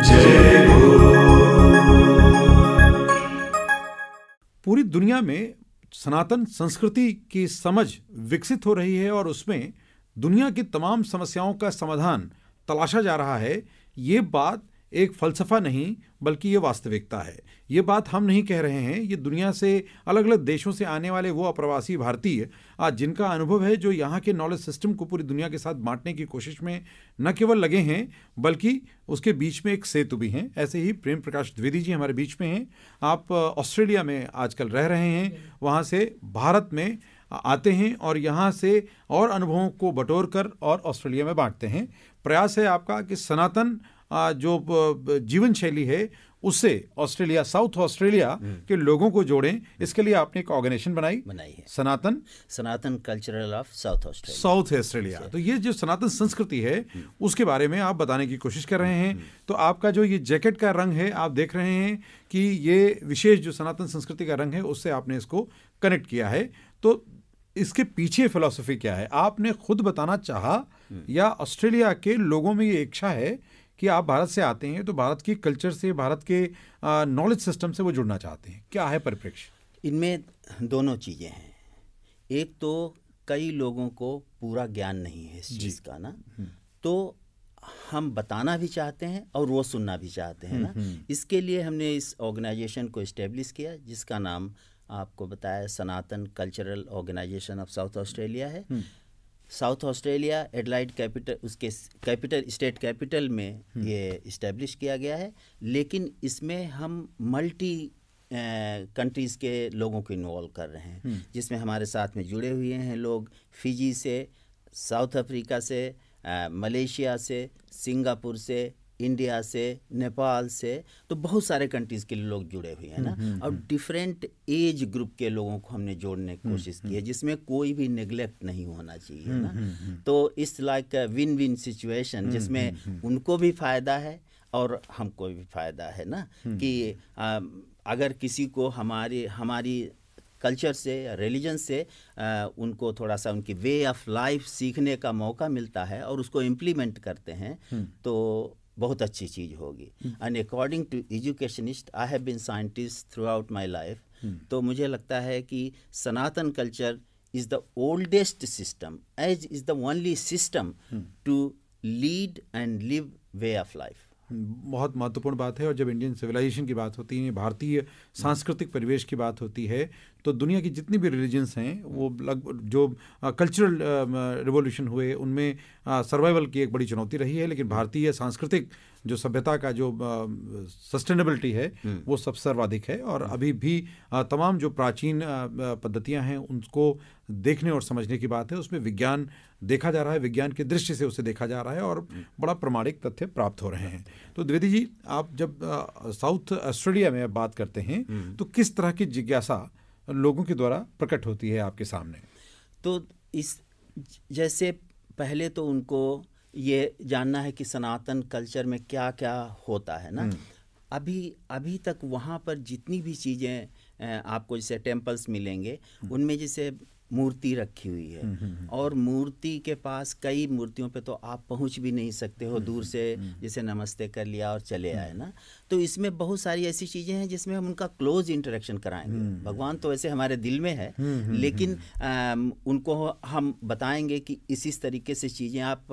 जय हो। पूरी दुनिया में सनातन संस्कृति की समझ विकसित हो रही है और उसमें दुनिया की तमाम समस्याओं का समाधान तलाशा जा रहा है। ये बात एक फलसफा नहीं बल्कि ये वास्तविकता है। ये बात हम नहीं कह रहे हैं, ये दुनिया से अलग अलग देशों से आने वाले वो अप्रवासी भारतीय आज जिनका अनुभव है, जो यहाँ के नॉलेज सिस्टम को पूरी दुनिया के साथ बांटने की कोशिश में न केवल लगे हैं बल्कि उसके बीच में एक सेतु भी हैं। ऐसे ही प्रेम प्रकाश द्विवेदी जी हमारे बीच में हैं। आप ऑस्ट्रेलिया में आजकल रह रहे हैं, वहाँ से भारत में आते हैं और यहाँ से और अनुभवों को बटोर कर और ऑस्ट्रेलिया में बांटते हैं। प्रयास है आपका कि सनातन जो जीवन शैली है उससे ऑस्ट्रेलिया, साउथ ऑस्ट्रेलिया के लोगों को जोड़ें। इसके लिए आपने एक ऑर्गेनाइजेशन बनाई है, सनातन कल्चरल ऑफ साउथ ऑस्ट्रेलिया। तो ये जो सनातन संस्कृति है उसके बारे में आप बताने की कोशिश कर रहे हैं। तो आपका जो ये जैकेट का रंग है, आप देख रहे हैं कि ये विशेष जो सनातन संस्कृति का रंग है उससे आपने इसको कनेक्ट किया है। तो इसके पीछे फिलॉसफी क्या है, आपने खुद बताना चाहा या ऑस्ट्रेलिया के लोगों में ये इच्छा है कि आप भारत से आते हैं तो भारत की कल्चर से, भारत के नॉलेज सिस्टम से वो जुड़ना चाहते हैं? क्या है परिप्रेक्ष्य? इनमें दोनों चीज़ें हैं। एक तो कई लोगों को पूरा ज्ञान नहीं है इस चीज़ का ना, तो हम बताना भी चाहते हैं और वो सुनना भी चाहते हैं ना। इसके लिए हमने इस ऑर्गेनाइजेशन को इस्टेब्लिश किया जिसका नाम आपको बताया Sanatan cultural organisation of South Australia है। साउथ ऑस्ट्रेलिया एडलाइड कैपिटल, उसके कैपिटल, स्टेट कैपिटल में ये इस्टेब्लिश किया गया है। लेकिन इसमें हम मल्टी कंट्रीज़ के लोगों को इन्वॉल्व कर रहे हैं, जिसमें हमारे साथ में जुड़े हुए हैं लोग फिजी से, साउथ अफ्रीका से, मलेशिया से, सिंगापुर से, इंडिया से, नेपाल से, तो बहुत सारे कंट्रीज़ के लोग जुड़े हुए हैं ना। और डिफरेंट एज ग्रुप के लोगों को हमने जोड़ने की कोशिश की है जिसमें कोई भी नेग्लेक्ट नहीं होना चाहिए ना। तो it's like win win situation जिसमें उनको भी फ़ायदा है और हमको भी फ़ायदा है ना। कि अगर किसी को हमारी कल्चर से, रिलीजन से उनको थोड़ा सा उनकी वे ऑफ लाइफ सीखने का मौका मिलता है और उसको इम्प्लीमेंट करते हैं तो बहुत अच्छी चीज़ होगी। And according to educationist, I have been scientist throughout my life, तो मुझे लगता है कि Sanatan culture is the oldest system, as is the only system to lead and live way of life. बहुत महत्वपूर्ण बात है। और जब इंडियन सिविलाइजेशन की बात होती है, भारतीय सांस्कृतिक परिवेश की बात होती है, तो दुनिया की जितनी भी रिलीजन्स हैं वो लगभग जो कल्चरल रिवॉल्यूशन हुए उनमें सर्वाइवल की एक बड़ी चुनौती रही है। लेकिन भारतीय सांस्कृतिक जो सभ्यता का जो सस्टेनेबिलिटी है वो सबसे सर्वाधिक है। और अभी भी तमाम जो प्राचीन पद्धतियां हैं उनको देखने और समझने की बात है। उसमें विज्ञान देखा जा रहा है, विज्ञान की दृष्टि से उसे देखा जा रहा है और बड़ा प्रमाणिक तथ्य प्राप्त हो रहे हैं। तो द्विवेदी जी, आप जब साउथ ऑस्ट्रेलिया में बात करते हैं तो किस तरह की जिज्ञासा लोगों के द्वारा प्रकट होती है आपके सामने? तो इस जैसे पहले तो उनको ये जानना है कि सनातन कल्चर में क्या क्या होता है ना। अभी तक वहाँ पर जितनी भी चीज़ें आपको जैसे टेम्पल्स मिलेंगे उनमें जैसे मूर्ति रखी हुई है और मूर्ति के पास कई मूर्तियों पे तो आप पहुंच भी नहीं सकते हो, दूर से जैसे नमस्ते कर लिया और चले आए ना। तो इसमें बहुत सारी ऐसी चीज़ें हैं जिसमें हम उनका क्लोज इंटरेक्शन कराएंगे। भगवान तो वैसे हमारे दिल में है, लेकिन उनको हम बताएंगे कि इस तरीके से चीज़ें आप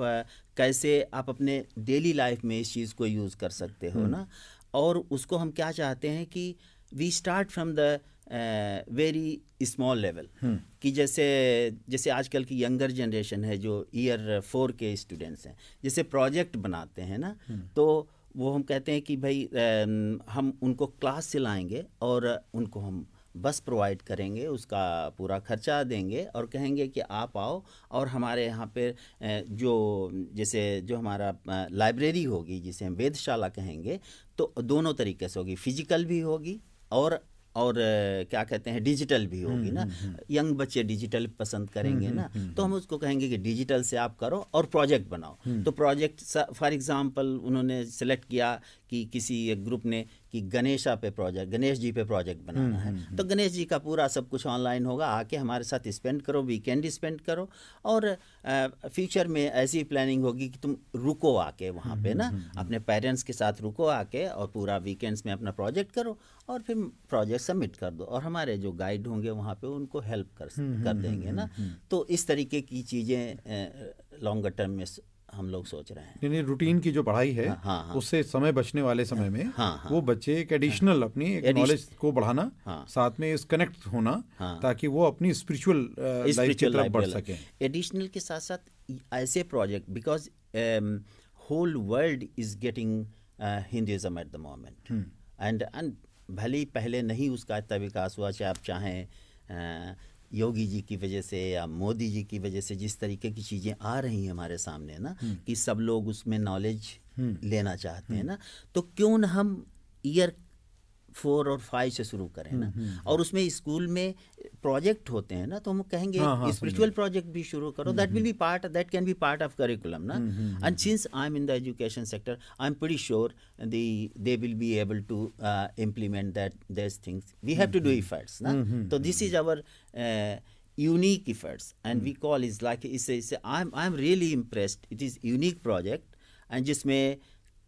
कैसे आप अपने डेली लाइफ में इस चीज़ को यूज़ कर सकते हो ना। और उसको हम क्या चाहते हैं कि we start from the very small level, कि जैसे आजकल की यंगर जनरेशन है जो ईयर 4 के स्टूडेंट्स हैं, जैसे प्रोजेक्ट बनाते हैं ना, तो वो हम कहते हैं कि भाई हम उनको क्लास से लाएंगे और उनको हम बस प्रोवाइड करेंगे, उसका पूरा खर्चा देंगे और कहेंगे कि आप आओ और हमारे यहाँ पे जो हमारा लाइब्रेरी होगी जिसे हम वेधशाला कहेंगे, तो दोनों तरीके से होगी, फिजिकल भी होगी और क्या कहते हैं डिजिटल भी होगी ना। यंग बच्चे डिजिटल पसंद करेंगे ना, तो हम उसको कहेंगे कि डिजिटल से आप करो और प्रोजेक्ट बनाओ। तो प्रोजेक्ट फॉर एग्जांपल उन्होंने सेलेक्ट किया कि किसी एक ग्रुप ने कि कि गणेश जी पे प्रोजेक्ट बनाना है, तो गणेश जी का पूरा सब कुछ ऑनलाइन होगा, आके हमारे साथ स्पेंड करो, वीकेंड स्पेंड करो, और फ्यूचर में ऐसी प्लानिंग होगी कि तुम रुको आके वहाँ पे ना, अपने पेरेंट्स के साथ रुको आके और पूरा वीकेंड्स में अपना प्रोजेक्ट करो और फिर प्रोजेक्ट सबमिट कर दो, और हमारे जो गाइड होंगे वहाँ पे उनको हेल्प कर देंगे ना। तो इस तरीके की चीज़ें लॉन्गर टर्म में हम लोग सोच रहे हैं। यानी रूटीन की जो पढ़ाई है उससे समय बचने वाले समय में वो बच्चे एक एडिशनल अपनी एक नॉलेज को बढ़ाना, साथ में इस कनेक्ट होना, ताकि वो अपनी स्पिरिचुअल लाइफ की तरफ बढ़ सकें। एडिशनल के साथ साथ ऐसे project, because whole world is getting Hinduism at the moment, and भले ही पहले नहीं उसका इतना विकास हुआ, चाहे आप चाहें योगी जी की वजह से या मोदी जी की वजह से, जिस तरीके की चीज़ें आ रही हैं हमारे सामने ना, कि सब लोग उसमें नॉलेज लेना चाहते हैं ना, तो क्यों ना हम ईयर 4 और 5 से शुरू करें ना, और उसमें स्कूल में प्रोजेक्ट होते हैं ना, तो हम कहेंगे स्पिरिचुअल प्रोजेक्ट भी शुरू करो, that can be part of curriculum ना। And since I am in the education sector, I am pretty sure they will be able to implement these things. We have to do efforts ना, तो this is our unique efforts, and we call is like I'm really impressed. It is unique project, and जिसमें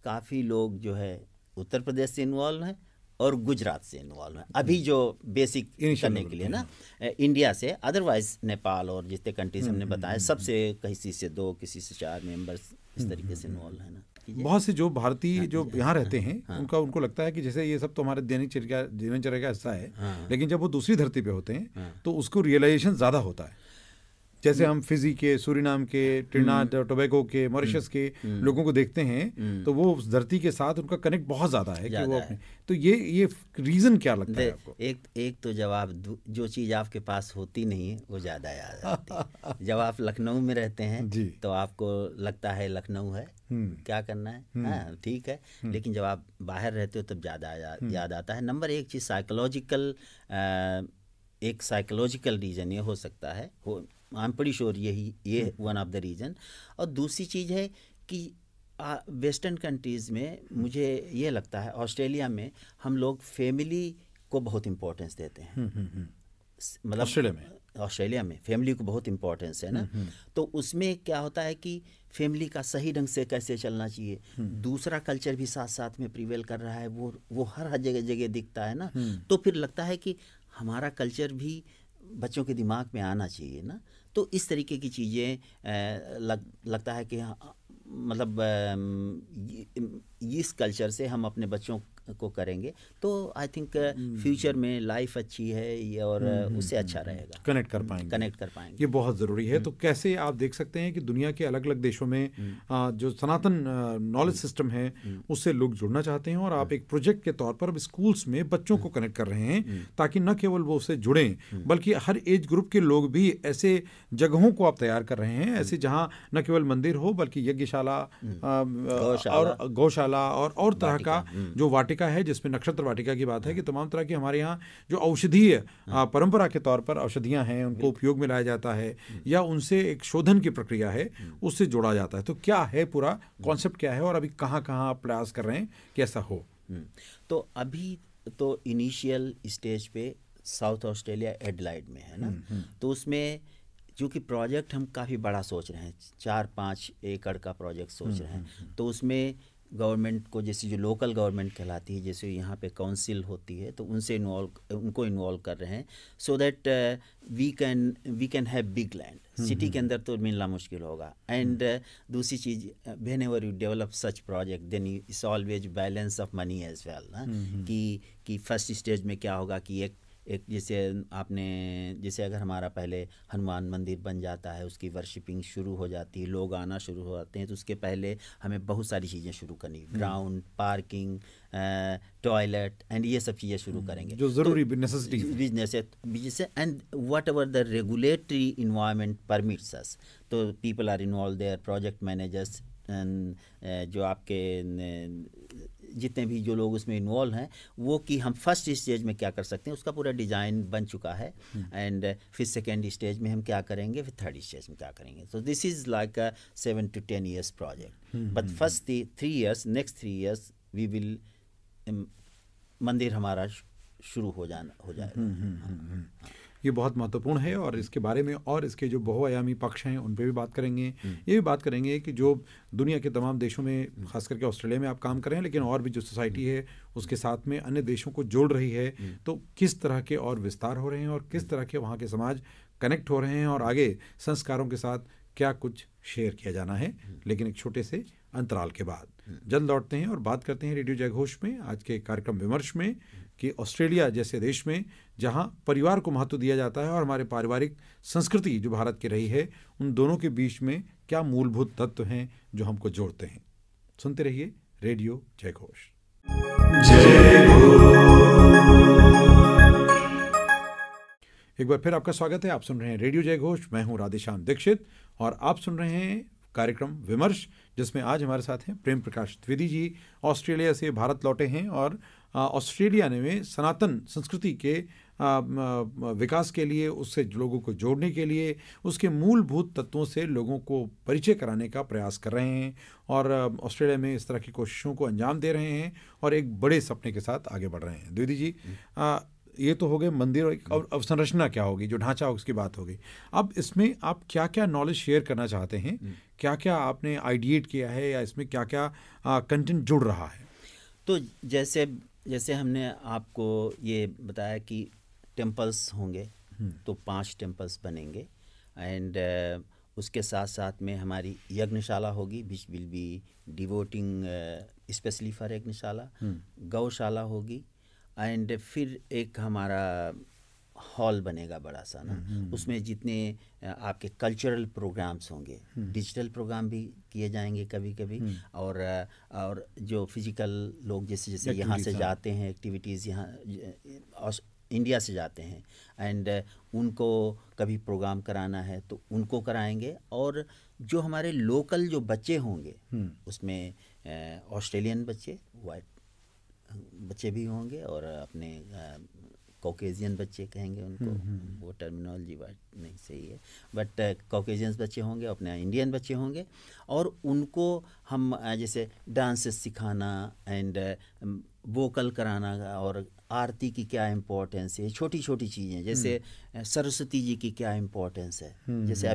काफ़ी लोग जो है उत्तर प्रदेश से involve हैं और गुजरात से इन्वॉल्व हैं, अभी जो बेसिक करने के लिए ना, इंडिया से, अदरवाइज नेपाल और जितने कंट्रीज हमने बताया, सबसे किसी से 2 किसी से 4 मेंबर्स इस तरीके से इन्वॉल्व है ना। बहुत से जो भारतीय जो यहाँ रहते हैं उनको लगता है कि जैसे ये सब तो हमारे जीवनचर्या का हिस्सा है, लेकिन जब वो दूसरी धरती पे होते हैं तो उसको रियलाइजेशन ज़्यादा होता है। जैसे हम फिजी के, सूरीनाम के, ट्रिनिडाद और टोबैगो के, मॉरिशस के लोगों को देखते हैं, तो वो उस धरती के साथ उनका कनेक्ट बहुत ज़्यादा है कि वो अपने, तो ये रीज़न क्या लगता है आपको? एक तो जब आप जो चीज़ आपके पास होती नहीं है वो ज़्यादा याद आती है। जब आप लखनऊ में रहते हैं तो आपको लगता है लखनऊ है, क्या करना है, हाँ ठीक है, लेकिन जब आप बाहर रहते हो तब ज़्यादा याद आता है। नंबर 1 चीज़ साइकोलॉजिकल रीज़न ये हो सकता है, आई एम प्रीटी श्योर ये वन ऑफ द रीज़न। और दूसरी चीज़ है कि वेस्टर्न कंट्रीज़ में मुझे ये लगता है, ऑस्ट्रेलिया में हम लोग फैमिली को बहुत इम्पोर्टेंस देते हैं, मतलब ऑस्ट्रेलिया में फैमिली को बहुत इम्पोर्टेंस है ना, तो उसमें क्या होता है कि फैमिली का सही ढंग से कैसे चलना चाहिए, दूसरा कल्चर भी साथ साथ में प्रिवेल कर रहा है, वो हर जगह दिखता है ना, तो फिर लगता है कि हमारा कल्चर भी बच्चों के दिमाग में आना चाहिए ना। तो इस तरीके की चीज़ें लगता है कि मतलब इस कल्चर से हम अपने बच्चों को करेंगे तो आई थिंक फ्यूचर में लाइफ अच्छी है ये, और उससे अच्छा रहेगा, कनेक्ट कर पाएंगे। ये बहुत ज़रूरी है। तो कैसे आप देख सकते हैं कि दुनिया के अलग अलग देशों में जो सनातन नॉलेज सिस्टम है उससे लोग जुड़ना चाहते हैं, और आप एक प्रोजेक्ट के तौर पर स्कूल्स में बच्चों को कनेक्ट कर रहे हैं, ताकि न केवल वो उससे जुड़ें बल्कि हर एज ग्रुप के लोग भी ऐसे जगहों को आप तैयार कर रहे हैं, ऐसे जहाँ न केवल मंदिर हो बल्कि यज्ञशाला और गौशाला और तरह का जो वाटिका है, जिसमें नक्षत्र वाटिका की बात है कि तमाम तरह की हमारे यहाँ जो औषधीय परंपरा के तौर पर औषधियाँ हैं उनको उपयोग में लाया जाता है, या उनसे एक शोधन की प्रक्रिया है उससे जोड़ा जाता है। तो क्या है पूरा कॉन्सेप्ट क्या है, और अभी कहाँ कहाँ आप प्रयास कर रहे हैं कि ऐसा हो? तो अभी तो इनिशियल स्टेज पे साउथ ऑस्ट्रेलिया एडलाइड में है ना, तो उसमें क्योंकि प्रोजेक्ट हम काफ़ी बड़ा सोच रहे हैं, 4-5 एकड़ का प्रोजेक्ट सोच रहे हैं, तो उसमें गवर्नमेंट को, जैसे जो लोकल गवर्नमेंट कहलाती है, जैसे यहाँ पे काउंसिल होती है, तो उनको इन्वॉल्व कर रहे हैं, so that we can have big land. City के अंदर तो मिलना मुश्किल होगा। एंड दूसरी चीज़, whenever you develop such project then it's always balance of money as well ना, कि फर्स्ट स्टेज में क्या होगा कि एक जैसे अगर हमारा पहले हनुमान मंदिर बन जाता है, उसकी वर्शिपिंग शुरू हो जाती है, लोग आना शुरू हो जाते हैं, तो उसके पहले हमें बहुत सारी चीज़ें शुरू करनी, ग्राउंड, पार्किंग, टॉयलेट एंड ये सब चीज़ें शुरू करेंगे जो ज़रूरी बिजनेस है, and whatever the regulatory environment permits us, तो people are involve there, project managers, जो आपके जितने भी जो लोग उसमें इन्वॉल्व हैं, वो कि हम फर्स्ट स्टेज में क्या कर सकते हैं उसका पूरा डिज़ाइन बन चुका है, एंड फिर सेकेंड स्टेज में हम क्या करेंगे, फिर थर्ड स्टेज में क्या करेंगे। तो this is like a 7 to 10 years project, but first the 3 years, next 3 years we will मंदिर हमारा शुरू हो जाएगा। ये बहुत महत्वपूर्ण है और इसके बारे में और इसके जो बहुआयामी पक्ष हैं उन पे भी बात करेंगे। ये भी बात करेंगे कि जो दुनिया के तमाम देशों में, खास करके ऑस्ट्रेलिया में आप काम कर रहे हैं, लेकिन और भी जो सोसाइटी है उसके साथ में अन्य देशों को जोड़ रही है, तो किस तरह के और विस्तार हो रहे हैं और किस तरह के वहाँ के समाज कनेक्ट हो रहे हैं और आगे संस्कारों के साथ क्या कुछ शेयर किया जाना है। लेकिन एक छोटे से अंतराल के बाद जल्द लौटते हैं और बात करते हैं रेडियो जयघोष में आज के कार्यक्रम विमर्श में कि ऑस्ट्रेलिया जैसे देश में जहां परिवार को महत्व दिया जाता है और हमारे पारिवारिक संस्कृति जो भारत की रही है, उन दोनों के बीच में क्या मूलभूत तत्व हैं जो हमको जोड़ते हैं। सुनते रहिए रेडियो जयघोष। एक बार फिर आपका स्वागत है। आप सुन रहे हैं रेडियो जयघोष। मैं हूं राधेश्याम दीक्षित और आप सुन रहे हैं कार्यक्रम विमर्श, जिसमें आज हमारे साथ हैं प्रेम प्रकाश द्विवेदी जी। ऑस्ट्रेलिया से भारत लौटे हैं और ऑस्ट्रेलिया ने सनातन संस्कृति के विकास के लिए, उससे लोगों को जोड़ने के लिए, उसके मूलभूत तत्वों से लोगों को परिचय कराने का प्रयास कर रहे हैं और ऑस्ट्रेलिया में इस तरह की कोशिशों को अंजाम दे रहे हैं और एक बड़े सपने के साथ आगे बढ़ रहे हैं। द्विवेदी जी, ये तो हो गए मंदिर और अवसंरचना क्या होगी, जो ढांचा होगा उसकी बात होगी। अब इसमें आप क्या क्या नॉलेज शेयर करना चाहते हैं, क्या क्या आपने आइडिएट किया है या इसमें क्या क्या कंटेंट जुड़ रहा है? तो जैसे हमने आपको ये बताया कि टेम्पल्स होंगे, तो 5 टेम्पल्स बनेंगे एंड उसके साथ साथ में हमारी यज्ञशाला होगी, which will be devoting specially for yagyashala, गौशाला होगी एंड फिर एक हमारा हॉल बनेगा बड़ा सा ना, उसमें जितने आपके कल्चरल प्रोग्राम्स होंगे, डिजिटल प्रोग्राम भी किए जाएंगे कभी कभी, और जो फिजिकल लोग जैसे यहाँ से जाते हैं, एक्टिविटीज़ यहाँ इंडिया से जाते हैं एंड उनको कभी प्रोग्राम कराना है तो उनको कराएंगे। और जो हमारे लोकल जो बच्चे होंगे उसमें ऑस्ट्रेलियन बच्चे, वाइट बच्चे भी होंगे और अपने कॉकेजियन बच्चे कहेंगे उनको, वो टर्मिनोलॉजी वाइट नहीं सही है, बट कॉकेजियंस बच्चे होंगे, अपने इंडियन बच्चे होंगे और उनको हम जैसे डांसेस सिखाना एंड वोकल कराना और आरती की क्या इम्पोर्टेंस है, छोटी छोटी चीज़ें जैसे सरस्वती जी की क्या इम्पोर्टेंस है। जैसे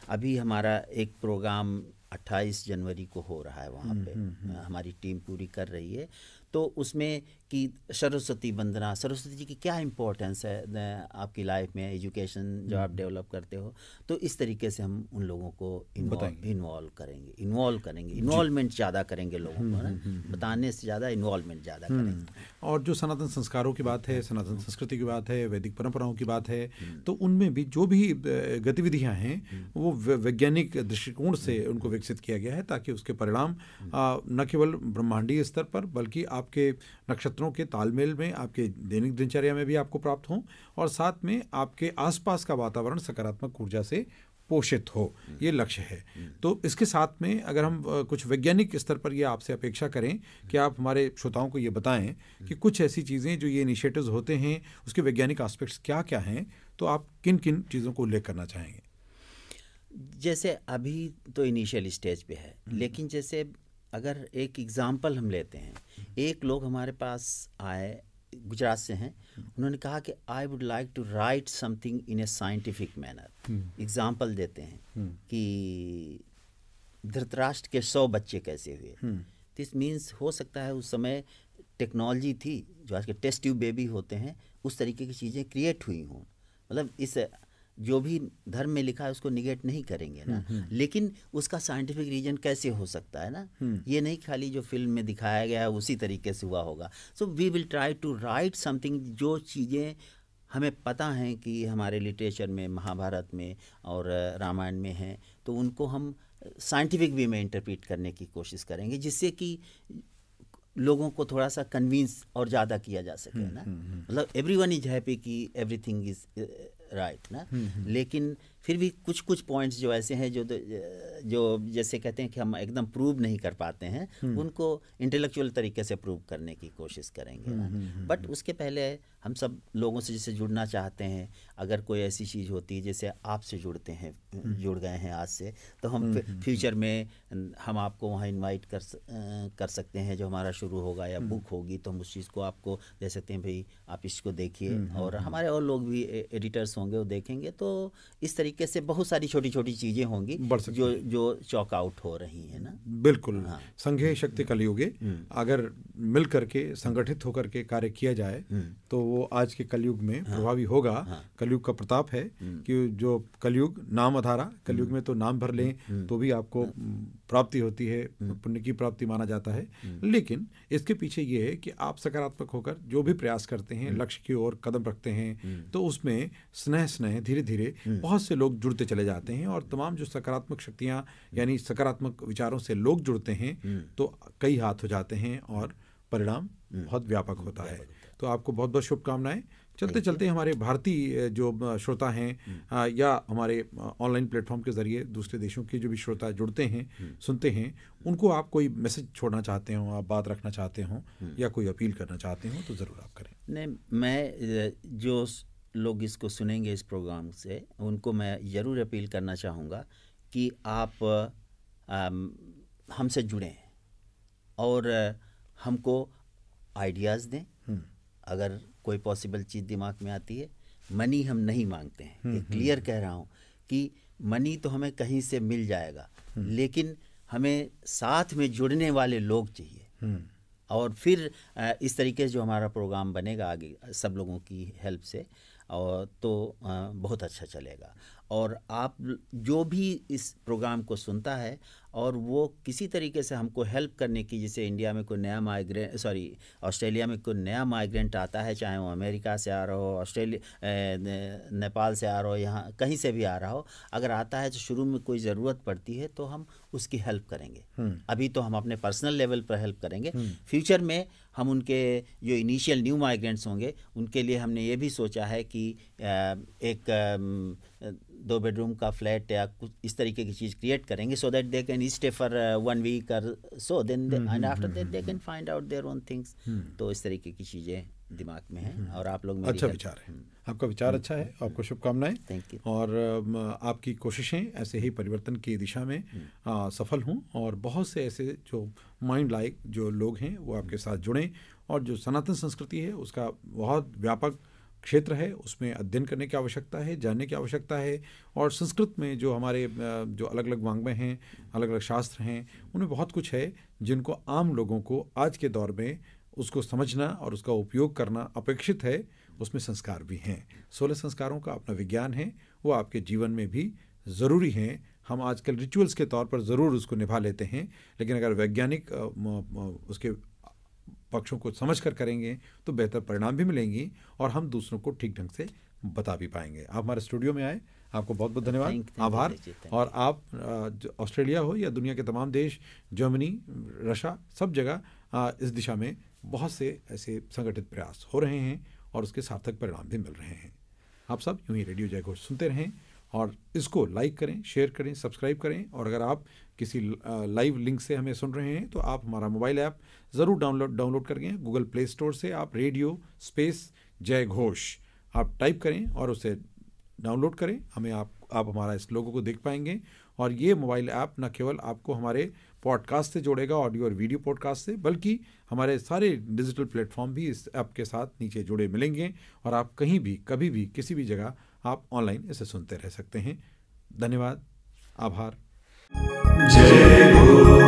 अभी हमारा एक प्रोग्राम 28 जनवरी को हो रहा है, वहाँ पे हमारी टीम पूरी कर रही है, तो उसमें कि सरस्वती वंदना, सरस्वती जी की क्या इम्पोर्टेंस है आपकी लाइफ में, एजुकेशन जो आप डेवलप करते हो, तो इस तरीके से हम उन लोगों को इन्वॉल्व करेंगे, इन्वॉल्वमेंट ज़्यादा करेंगे लोगों को ना, बताने से ज़्यादा इन्वॉल्वमेंट ज़्यादा करेंगे। और जो सनातन संस्कारों की बात है, सनातन संस्कृति की बात है, वैदिक परंपराओं की बात है, तो उनमें भी जो भी गतिविधियाँ हैं वो वैज्ञानिक दृष्टिकोण से उनको विकसित किया गया है ताकि उसके परिणाम न केवल ब्रह्मांडीय स्तर पर बल्कि आपके नक्षत्रों के तालमेल में, आपके दैनिक दिनचर्या में भी आपको प्राप्त हों और साथ में आपके आसपास का वातावरण सकारात्मक ऊर्जा से पोषित हो, ये लक्ष्य है। तो इसके साथ में अगर हम कुछ वैज्ञानिक स्तर पर ये आपसे अपेक्षा करें कि आप हमारे श्रोताओं को ये बताएं कि कुछ ऐसी चीज़ें जो ये इनिशिएटिव्स होते हैं उसके वैज्ञानिक एस्पेक्ट्स क्या क्या हैं, तो आप किन किन चीज़ों को उल्लेख करना चाहेंगे? जैसे अभी तो इनिशियल स्टेज पे है, लेकिन जैसे अगर एक एग्जाम्पल हम लेते हैं, एक लोग हमारे पास आए, गुजरात से हैं, उन्होंने कहा कि I would like to write something in a scientific manner. Example देते हैं कि धृतराष्ट्र के 100 बच्चे कैसे हुए। दिस मीन्स हो सकता है उस समय टेक्नोलॉजी थी, जो आज के टेस्ट ट्यूब बेबी होते हैं, उस तरीके की चीज़ें क्रिएट हुई हों। मतलब इस जो भी धर्म में लिखा है उसको निगेट नहीं करेंगे ना, लेकिन उसका साइंटिफिक रीजन कैसे हो सकता है ना, ये नहीं खाली जो फिल्म में दिखाया गया है उसी तरीके से हुआ होगा। So we will try to write something, जो चीज़ें हमें पता हैं कि हमारे लिटरेचर में, महाभारत में और रामायण में हैं, तो उनको हम साइंटिफिक वे में इंटरप्रेट करने की कोशिश करेंगे, जिससे कि लोगों को थोड़ा सा कन्विंस और ज़्यादा किया जा सके ना। मतलब एवरीवन इज हैप्पी कि एवरीथिंग इज राइट ना, लेकिन फिर भी कुछ कुछ पॉइंट्स जो ऐसे हैं जो जैसे कहते हैं कि हम एकदम प्रूव नहीं कर पाते हैं, उनको इंटेलेक्चुअल तरीके से प्रूव करने की कोशिश करेंगे ना। बट उसके पहले हम सब लोगों से जैसे जुड़ना चाहते हैं, अगर कोई ऐसी चीज़ होती है जैसे आपसे जुड़ गए हैं आज से, तो हम फ्यूचर में हम आपको वहाँ इनवाइट कर सकते हैं। जो हमारा शुरू होगा या बुक होगी तो हम उस चीज़ को आपको दे सकते हैं, भाई आप इसको देखिए, और हमारे और लोग भी एडिटर्स होंगे वो देखेंगे। तो इस तरीके से बहुत सारी छोटी छोटी चीज़ें होंगी जो चॉक आउट हो रही है ना। बिल्कुल। हाँ। संघे शक्ति कलयुगे, अगर मिल करके संगठित होकर के कार्य किया जाए तो वो आज के कलयुग में प्रभावी होगा। कलयुग का प्रताप है कि जो कलयुग नाम आधारा, कलयुग में तो नाम भर लें तो भी आपको प्राप्ति होती है, पुण्य की प्राप्ति माना जाता है। लेकिन इसके पीछे ये है कि आप सकारात्मक होकर जो भी प्रयास करते हैं, लक्ष्य की ओर कदम रखते हैं, तो उसमें स्नेह धीरे धीरे बहुत से लोग जुड़ते चले जाते हैं, और तमाम जो सकारात्मक शक्तियां यानी सकारात्मक विचारों से लोग जुड़ते हैं तो कई हाथ हो जाते हैं और परिणाम बहुत व्यापक होता है। तो आपको बहुत बहुत शुभकामनाएं। चलते चलते हमारे भारतीय जो श्रोता हैं या हमारे ऑनलाइन प्लेटफॉर्म के जरिए दूसरे देशों के जो भी श्रोता जुड़ते हैं, सुनते हैं, उनको आप कोई मैसेज छोड़ना चाहते हो, आप बात रखना चाहते हो या कोई अपील करना चाहते हो तो ज़रूर आप करें। नहीं, मैं जो लोग इसको सुनेंगे इस प्रोग्राम से, उनको मैं ज़रूर अपील करना चाहूँगा कि आप हमसे जुड़ें और हमको आइडियाज़ दें। अगर कोई पॉसिबल चीज़ दिमाग में आती है, मनी हम नहीं मांगते हैं, ये क्लियर कह रहा हूँ कि मनी तो हमें कहीं से मिल जाएगा, लेकिन हमें साथ में जुड़ने वाले लोग चाहिए। और फिर इस तरीके से जो हमारा प्रोग्राम बनेगा आगे सब लोगों की हेल्प से, और तो बहुत अच्छा चलेगा। और आप जो भी इस प्रोग्राम को सुनता है और वो किसी तरीके से हमको हेल्प करने की, जैसे इंडिया में कोई नया ऑस्ट्रेलिया में कोई नया माइग्रेंट आता है, चाहे वो अमेरिका से आ रहा हो, नेपाल से आ रहा हो, यहाँ कहीं से भी आ रहा हो, अगर आता है तो शुरू में कोई ज़रूरत पड़ती है तो हम उसकी हेल्प करेंगे। अभी तो हम अपने पर्सनल लेवल पर हेल्प करेंगे, फ्यूचर में हम उनके जो इनिशियल न्यू माइग्रेंट्स होंगे उनके लिए हमने ये भी सोचा है कि एक 2 बेडरूम का फ्लैट या कुछ इस तरीके की चीज़ क्रिएट करेंगे, so that they can stay for 1 week और so, then and after that they can find out their own things. तो इस तरीके की चीज़ें दिमाग में हैं और आप लोग अच्छा विचार है, आपका विचार अच्छा है, आपको शुभकामनाएं। Thank you. और आपकी कोशिशें ऐसे ही परिवर्तन की दिशा में सफल हों, और बहुत से ऐसे जो माइंड लाइक जो लोग हैं वो आपके साथ जुड़ें, और जो सनातन संस्कृति है उसका बहुत व्यापक क्षेत्र है, उसमें अध्ययन करने की आवश्यकता है, जानने की आवश्यकता है। और संस्कृत में जो हमारे जो अलग अलग वाङ्मय हैं, अलग अलग शास्त्र हैं, उनमें बहुत कुछ है जिनको आम लोगों को आज के दौर में उसको समझना और उसका उपयोग करना अपेक्षित है। उसमें संस्कार भी हैं, 16 संस्कारों का अपना विज्ञान है, वो आपके जीवन में भी ज़रूरी हैं। हम आजकल रिचुअल्स के तौर पर ज़रूर उसको निभा लेते हैं, लेकिन अगर वैज्ञानिक उसके पक्षों को समझ कर करेंगे तो बेहतर परिणाम भी मिलेंगी और हम दूसरों को ठीक ढंग से बता भी पाएंगे। आप हमारे स्टूडियो में आए, आपको बहुत बहुत धन्यवाद, आभार। और आप ऑस्ट्रेलिया हो या दुनिया के तमाम देश, जर्मनी, रशिया, सब जगह इस दिशा में बहुत से ऐसे संगठित प्रयास हो रहे हैं और उसके सार्थक परिणाम भी मिल रहे हैं। आप सब यूं ही रेडियो जय घोष सुनते रहें और इसको लाइक करें, शेयर करें, सब्सक्राइब करें। और अगर आप किसी लाइव लिंक से हमें सुन रहे हैं तो आप हमारा मोबाइल ऐप ज़रूर डाउनलोड करें। गूगल प्ले स्टोर से आप रेडियो स्पेस जय घोष आप टाइप करें और उसे डाउनलोड करें। हमें आप हमारा इस लोगो को देख पाएंगे। और ये मोबाइल ऐप न केवल आपको हमारे पॉडकास्ट से जोड़ेगा, ऑडियो और वीडियो पॉडकास्ट से, बल्कि हमारे सारे डिजिटल प्लेटफॉर्म भी इस ऐप के साथ नीचे जुड़े मिलेंगे और आप कहीं भी, कभी भी, किसी भी जगह आप ऑनलाइन इसे सुनते रह सकते हैं। धन्यवाद, आभार। जय